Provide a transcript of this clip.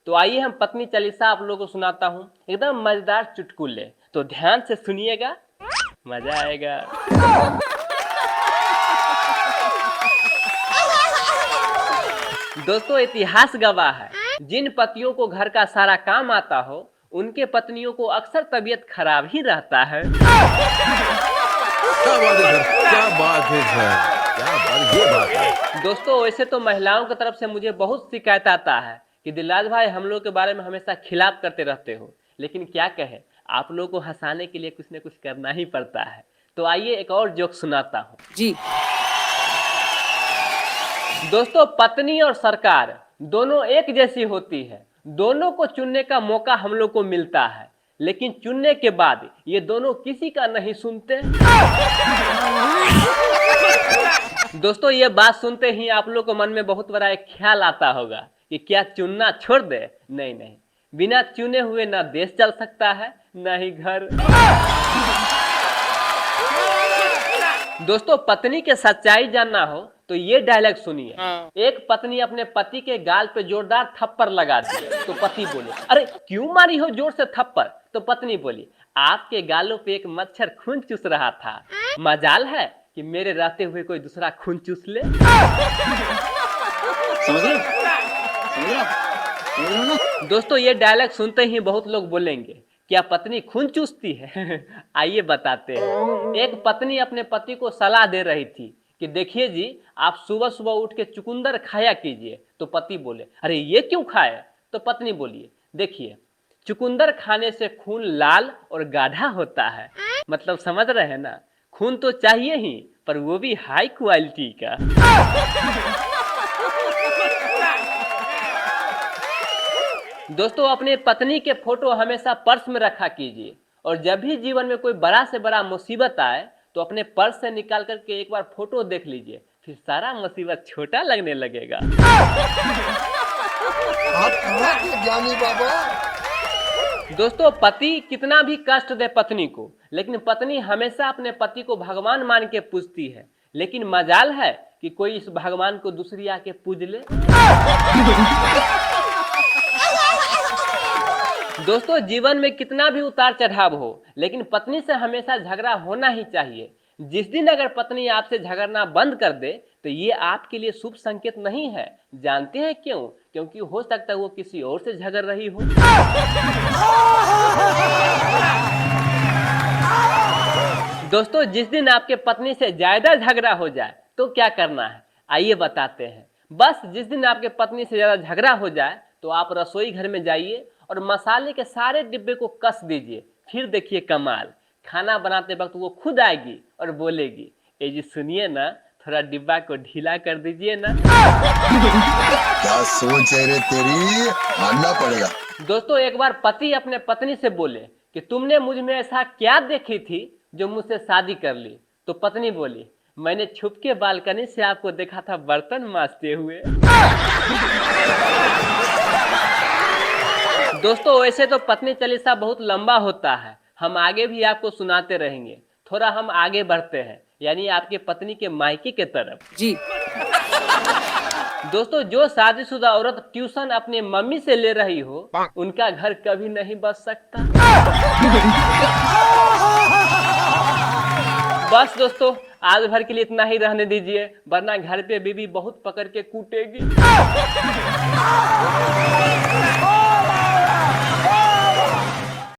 तो आइए हम पत्नी चालीसा आप लोगों को सुनाता हूँ, एकदम मजेदार चुटकुले। तो ध्यान से सुनिएगा, मजा आएगा। दोस्तों इतिहास गवाह है, जिन पतियों को घर का सारा काम आता हो उनके पत्नियों को अक्सर तबीयत खराब ही रहता है। क्या बात है सर, क्या बात है सर, क्या बात, ये बात है। दोस्तों वैसे तो महिलाओं की तरफ से मुझे बहुत शिकायत आता है कि दिलराज भाई हम लोग के बारे में हमेशा खिलाफ करते रहते हो, लेकिन क्या कहे, आप लोग को हंसाने के लिए कुछ न कुछ करना ही पड़ता है। तो आइए एक और जोक सुनाता हूँ जी। दोस्तों पत्नी और सरकार दोनों एक जैसी होती है, दोनों को चुनने का मौका हम लोग को मिलता है, लेकिन चुनने के बाद ये दोनों किसी का नहीं सुनते। दोस्तों ये बात सुनते ही आप लोग को मन में बहुत बड़ा एक ख्याल आता होगा कि क्या चुनना छोड़ दे? नहीं नहीं, बिना चुने हुए ना देश चल सकता है ना ही घर। दोस्तों पत्नी के सच्चाई जानना हो तो ये डायलॉग सुनिए। एक पत्नी अपने पति के गाल पे जोरदार थप्पड़ लगा दी तो पति बोले, अरे क्यों मारी हो जोर से थप्पड़? तो पत्नी बोली, आपके गालों पे एक मच्छर खून चूस रहा था, मजाल है कि मेरे रहते हुए कोई दूसरा खून चूस ले। समझ रहे ना? दोस्तों ये डायलॉग सुनते ही बहुत लोग बोलेंगे, क्या पत्नी खून चूसती है? आइए बताते हैं। एक पत्नी अपने पति को सलाह दे रही थी कि देखिए जी, आप सुबह सुबह उठ के चुकंदर खाया कीजिए। तो पति बोले, अरे ये क्यों खाए? तो पत्नी बोली, देखिए चुकंदर खाने से खून लाल और गाढ़ा होता है। मतलब समझ रहे हैं ना, खून तो चाहिए ही, पर वो भी हाई क्वालिटी का। दोस्तों अपने पत्नी के फोटो हमेशा पर्स में रखा कीजिए, और जब भी जीवन में कोई बड़ा से बड़ा मुसीबत आए तो अपने पर्स से निकाल करके एक बार फोटो देख लीजिए, फिर सारा मुसीबत छोटा लगने लगेगा। आप कहाँ के ज्ञानी बाबा। दोस्तों पति कितना भी कष्ट दे पत्नी को, लेकिन पत्नी हमेशा अपने पति को भगवान मान के पूजती है, लेकिन मजाल है कि कोई इस भगवान को दूसरी आके पूज ले। दोस्तों जीवन में कितना भी उतार चढ़ाव हो, लेकिन पत्नी से हमेशा झगड़ा होना ही चाहिए। जिस दिन अगर पत्नी आपसे झगड़ना बंद कर दे तो ये आपके लिए शुभ संकेत नहीं है। जानते हैं क्यों? क्योंकि हो सकता है वो किसी और से झगड़ रही हो। दोस्तों जिस दिन आपके पत्नी से ज्यादा झगड़ा हो जाए तो क्या करना है, आइए बताते हैं। बस जिस दिन आपके पत्नी से ज्यादा झगड़ा हो जाए तो आप रसोई घर में जाइए और मसाले के सारे डिब्बे को कस दीजिए। फिर देखिए कमाल, खाना बनाते वक्त वो खुद आएगी और बोलेगी, ए जी सुनिए ना, थोड़ा डिब्बा को ढीला कर दीजिए ना। क्या सोच है रे तेरी, मानना पड़ेगा। दोस्तों एक बार पति अपने पत्नी से बोले कि तुमने मुझ में ऐसा क्या देखी थी जो मुझसे शादी कर ली? तो पत्नी बोली, मैंने छुप के बालकनी से आपको देखा था बर्तन मांजते हुए। दोस्तों वैसे तो पत्नी चालीसा बहुत लंबा होता है, हम आगे भी आपको सुनाते रहेंगे। थोड़ा हम आगे बढ़ते हैं, यानी आपके पत्नी के मायके के तरफ। जी। दोस्तों जो शादीशुदा औरत ट्यूशन अपने मम्मी से ले रही हो, उनका घर कभी नहीं बच सकता। बस दोस्तों आज भर के लिए इतना ही रहने दीजिए, वरना घर पे बीवी बहुत पकड़ के कूटेगी।